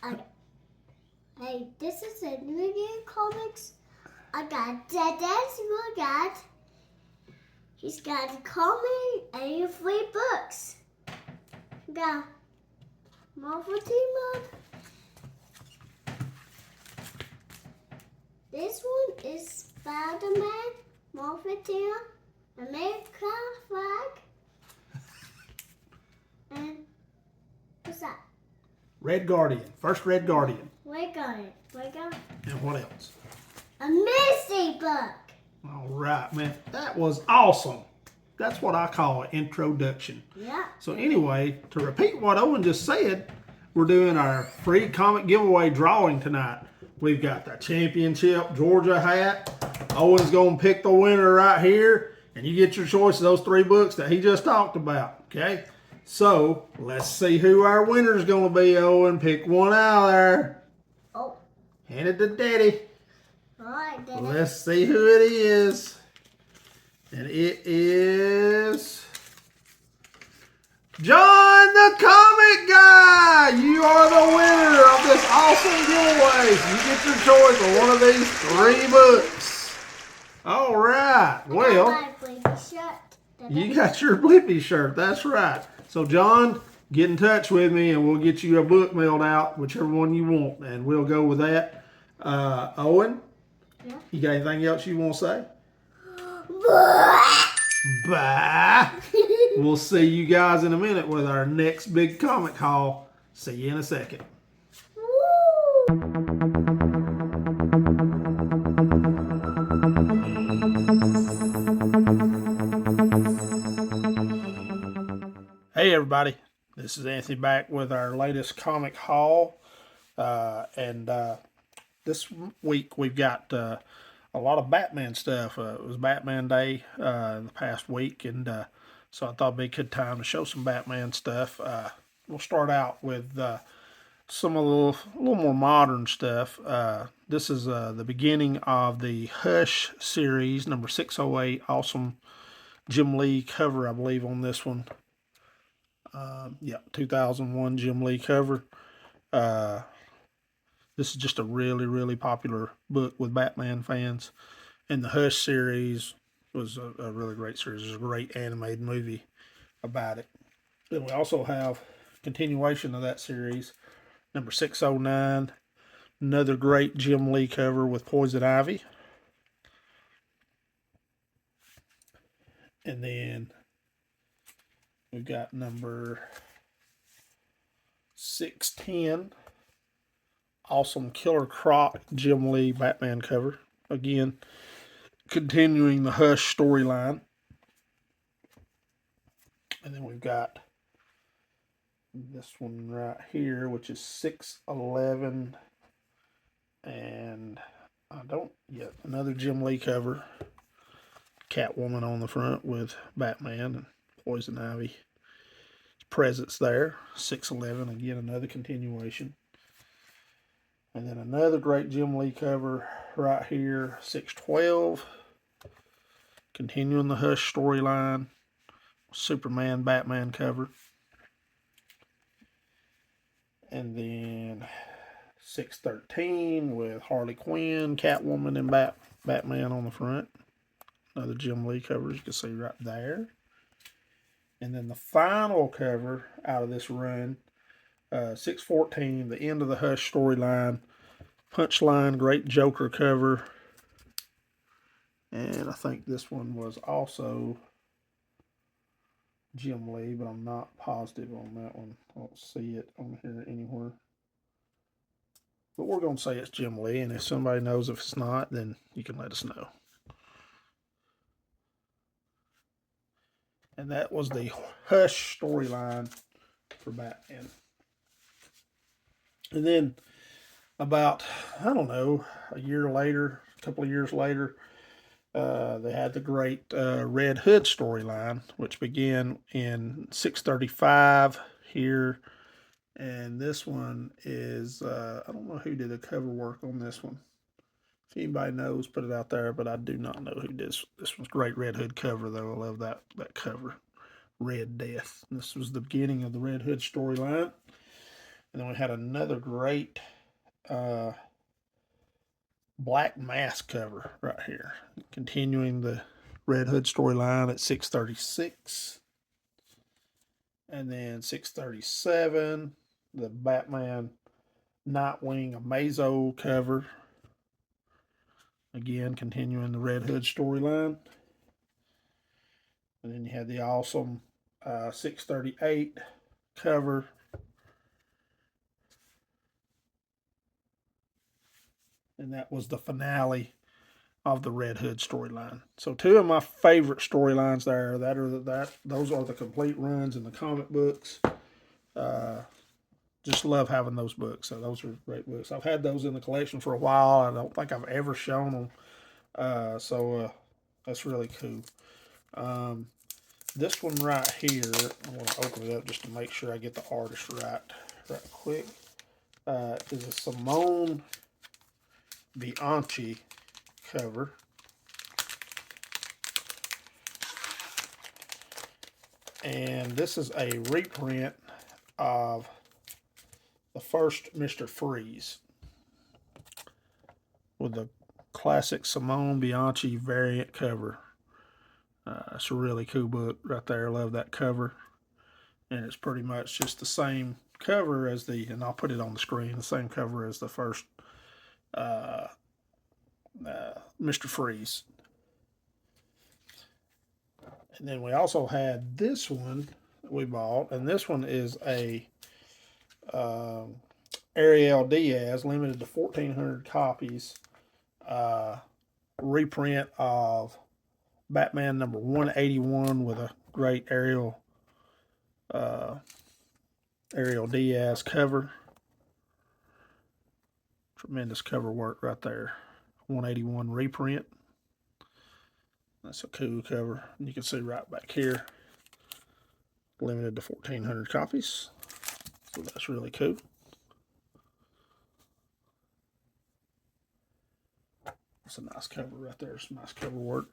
Hey, this is A.W.O Comics. I got Dad's look at. He's got a comic and 3 books. We got Marvel Team Up. This one is Spider-Man, Marvel Team Up, America flag, and what's that? Red Guardian. First Red Guardian. We got it. And what else? A mystery book. All right, man. That was awesome. That's what I call an introduction. Yeah. So anyway, to repeat what Owen just said, we're doing our free comic giveaway drawing tonight. We've got the championship Georgia hat. Owen's going to pick the winner right here, and you get your choice of those 3 books that he just talked about, okay? So let's see who our winner is going to be, Owen. Pick one out of there. Oh. Hand it to Daddy. All right, Daddy. Let's see who it is. And it is John the Comic Guy. You are the winner of this awesome giveaway. You get your choice of one of these 3 books. All right. Well, you got your Blippi shirt. That's right. So, John, get in touch with me and we'll get you a book mailed out, whichever one you want, and we'll go with that. Owen, yeah? You got anything else you want to say? Bye. We'll see you guys in a minute with our next big comic haul. See you in a second. Hey everybody, this is Anthony back with our latest comic haul. This week we've got a lot of Batman stuff. It was Batman Day in the past week, and so I thought it'd be a good time to show some Batman stuff. We'll start out with some a little more modern stuff. This is the beginning of the Hush series, number 608. Awesome Jim Lee cover, I believe, on this one. 2001 Jim Lee cover. This is just a really, really popular book with Batman fans. And the Hush series was a really great series. There's a great animated movie about it. Then we also have continuation of that series, number 609. Another great Jim Lee cover with Poison Ivy. And then we've got number 610. Awesome Killer Croc Jim Lee Batman cover. Again, continuing the Hush storyline. And then we've got this one right here, which is 611. And another Jim Lee cover. Catwoman on the front with Batman and Poison Ivy. Presence there. 611. Again, another continuation. And then another great Jim Lee cover right here, 612. Continuing the Hush storyline. Superman, Batman cover. And then 613 with Harley Quinn, Catwoman, and Batman on the front. Another Jim Lee cover, as you can see right there. And then the final cover out of this run, 614, the end of the Hush storyline. Punchline, great Joker cover. And I think this one was also Jim Lee, but I'm not positive on that one. I don't see it on here anywhere. But we're going to say it's Jim Lee, and if somebody knows if it's not, then you can let us know. And that was the Hush storyline for Batman. And then about, a couple of years later, they had the great Red Hood storyline, which began in 635 here. And this one is, I don't know who did the cover work on this one. If anybody knows, put it out there, but I do not know who did this. This one's great Red Hood cover, though. I love that cover. Red Death. This was the beginning of the Red Hood storyline. And then we had another great Black Mask cover right here. Continuing the Red Hood storyline at 636. And then 637, the Batman Nightwing Amazo cover. Again, continuing the Red Hood storyline. And then you had the awesome 638 cover. And that was the finale of the Red Hood storyline. So two of my favorite storylines there. Those are the complete runs in the comic books. Just love having those books. So those are great books. I've had those in the collection for a while. I don't think I've ever shown them. So that's really cool. This one right here, I'm going to open it up just to make sure I get the artist right quick. Is a Simone Bianchi cover. And this is a reprint of the first Mr. Freeze with the classic Simone Bianchi variant cover. It's a really cool book right there. I love that cover. And it's pretty much just the same cover as and I'll put it on the screen, the same cover as the first Mr. Freeze. And then we also had this one that we bought, and this one is a Ariel Diaz, limited to 1,400 copies, reprint of Batman number 181 with a great Ariel Diaz cover. Tremendous cover work right there. 181 reprint. That's a cool cover. And you can see right back here, limited to 1,400 copies. So that's really cool. That's a nice cover right there. Some nice cover work.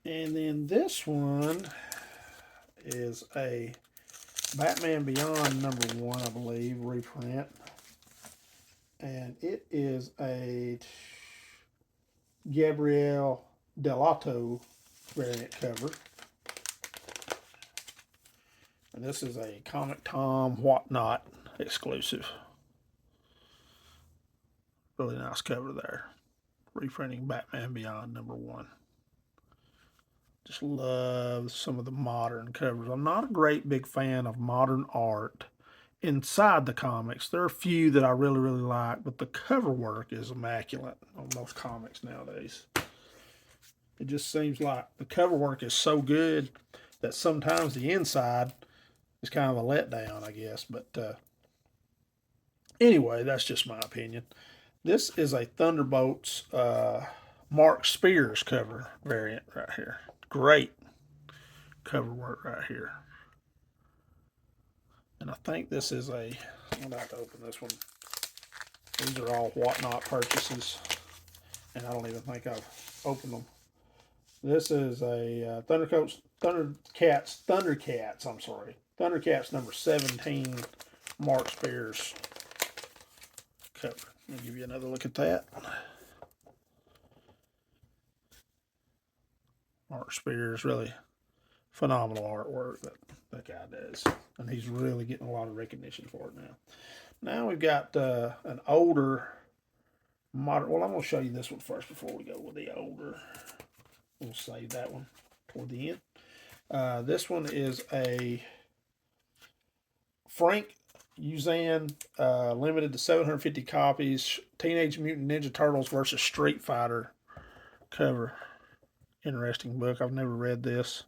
And then this one is a Batman Beyond number 1, I believe, reprint. And it is a Gabriel Dell'Otto variant cover. And this is a Comic Tom Whatnot exclusive. Really nice cover there. Reprinting Batman Beyond number 1. Just love some of the modern covers. I'm not a great big fan of modern art inside the comics. There are a few that I really, really like, but the cover work is immaculate on most comics nowadays. It just seems like the cover work is so good that sometimes the inside is kind of a letdown, I guess. But anyway, that's just my opinion. This is a Thunderbolts Mark Spears cover variant right here. Great cover work right here. And I think this is I'm going to have to open this one. These are all Whatnot purchases. And I don't even think I've opened them. This is a Thundercats, I'm sorry. Thundercats number 17 Mark Spears cover. I'll give you another look at that. Mark Spears, really phenomenal artwork that guy does. And he's really getting a lot of recognition for it now. Now we've got an older modern. Well, I'm going to show you this one first before we go with the older. We'll save that one toward the end. This one is a Frank Uzan, limited to 750 copies. Teenage Mutant Ninja Turtles versus Street Fighter cover. Interesting book. I've never read this,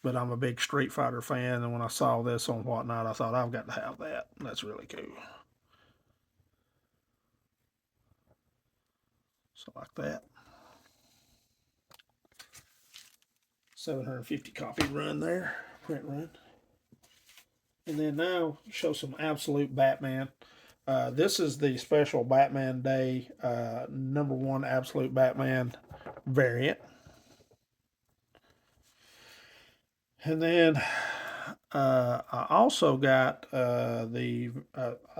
but I'm a big Street Fighter fan. And when I saw this on Whatnot, I thought I've got to have that. That's really cool. So like that. 750 copy run there, print run. And then now show some absolute Batman. This is the special Batman Day number 1 absolute Batman variant. And then I also got I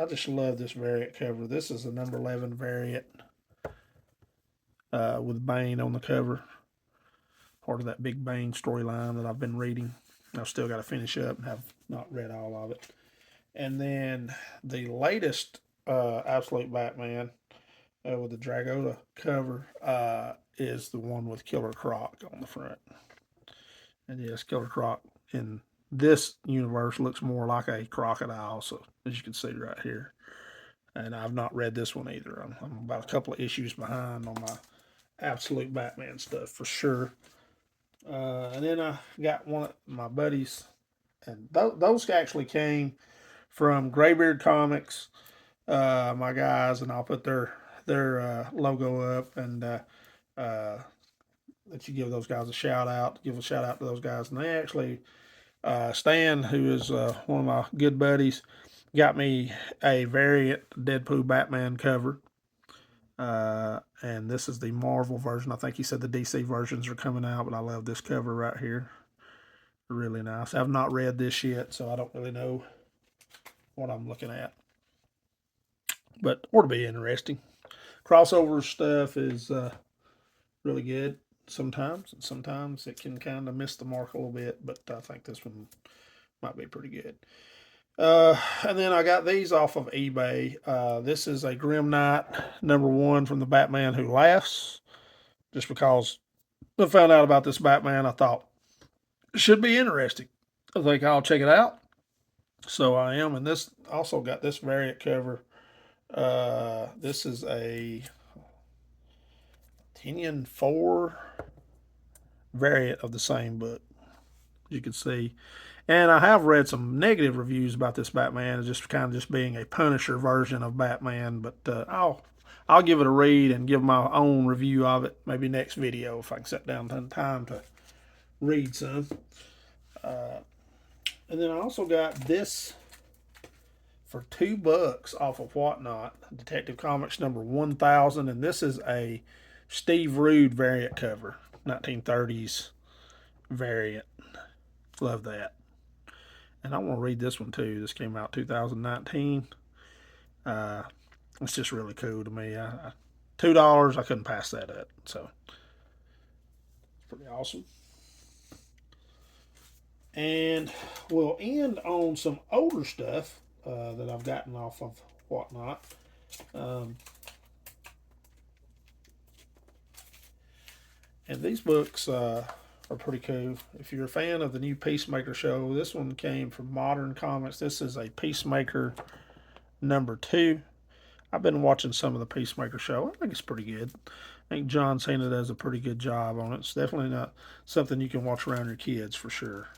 just love this variant cover. This is a number 11 variant with Bane on the cover. Part of that big Bane storyline that I've been reading. I've still got to finish up and have not read all of it. And then the latest Absolute Batman with the Dragota cover is the one with Killer Croc on the front. And yes, Killer Croc in this universe looks more like a crocodile, so as you can see right here. And I've not read this one either. I'm about a couple of issues behind on my Absolute Batman stuff for sure. And then I got one of my buddies, and those actually came from Graybeard Comics, my guys, and I'll put their logo up and let you give those guys a shout out. Give a shout out to those guys, and they actually Stan, who is one of my good buddies, got me a variant Deadpool Batman cover. And this is the Marvel version. I think he said the DC versions are coming out, but I love this cover right here. Really nice. I've not read this yet, so I don't really know what I'm looking at. But ought to be interesting. Crossover stuff is really good sometimes, and sometimes it can kind of miss the mark a little bit, but I think this one might be pretty good. And then I got these off of eBay. This is a Grim Knight number 1 from the Batman Who Laughs. Just because I found out about this Batman, I thought it should be interesting. I think I'll check it out. So I am, and this also got this variant cover. This is a Tinian 4 variant of the same book, you can see. And I have read some negative reviews about this Batman as just kind of just being a Punisher version of Batman, but I'll give it a read and give my own review of it maybe next video if I can sit down in time to read some. And then I also got this for $2 off of Whatnot, Detective Comics number 1000, and this is a Steve Rude variant cover, 1930s variant. Love that. And I want to read this one too. This came out 2019. It's just really cool to me. $2, I couldn't pass that up. So it's pretty awesome. And we'll end on some older stuff that I've gotten off of Whatnot. And these books are pretty cool. If you're a fan of the new Peacemaker show, this one came from Modern Comics. This is a Peacemaker number 2. I've been watching some of the Peacemaker show. I think it's pretty good. I think John Cena does a pretty good job on it. It's definitely not something you can watch around your kids for sure.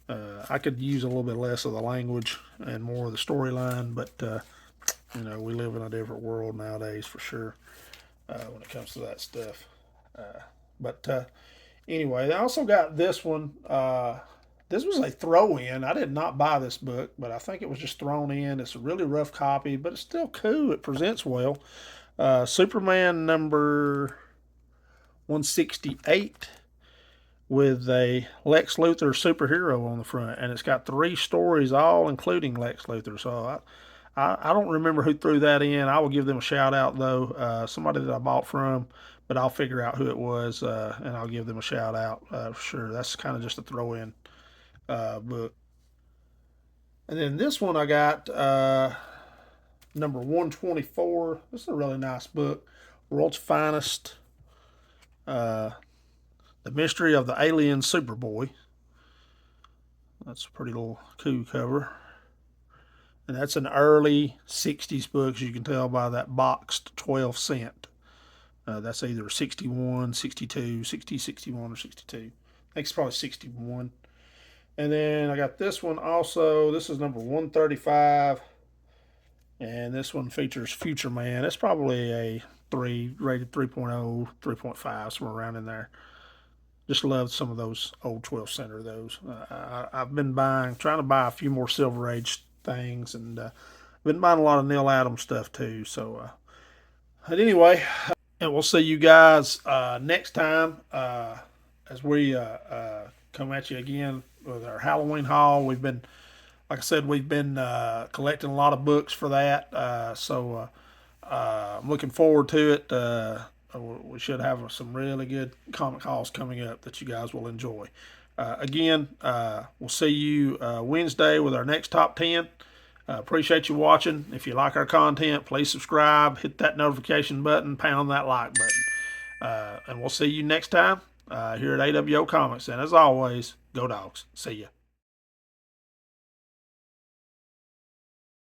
I could use a little bit less of the language and more of the storyline, but we live in a different world nowadays for sure when it comes to that stuff. But anyway, I also got this one. This was a throw-in. I did not buy this book, but I think it was just thrown in. It's a really rough copy, but it's still cool. It presents well. Superman number 168 with a Lex Luthor superhero on the front, and it's got 3 stories, all including Lex Luthor. So I don't remember who threw that in. I will give them a shout out though. Somebody that I bought from, but I'll figure out who it was and I'll give them a shout out for sure. That's kind of just a throw in book. And then this one I got number 124. This is a really nice book. World's Finest. The Mystery of the Alien Superboy. That's a pretty little cool cover. And that's an early 60s book, as you can tell by that boxed 12 cent. That's either 61, 62, 60, 61, or 62. I think it's probably 61. And then I got this one also. This is number 135. And this one features Future Man. It's probably a 3, rated 3.0, 3.5, somewhere around in there. Just love some of those old 12 center of those. I've been trying to buy a few more Silver Age things, and been buying a lot of Neil Adams stuff too. So, but anyway, and we'll see you guys next time as we come at you again with our Halloween haul. We've been, like I said, we've been collecting a lot of books for that. So I'm looking forward to it. We should have some really good comic hauls coming up that you guys will enjoy. Again, we'll see you Wednesday with our next top 10. Appreciate you watching. If you like our content, please subscribe, hit that notification button, pound that like button. And we'll see you next time here at A.W.O Comics. And as always, go Dogs. See ya.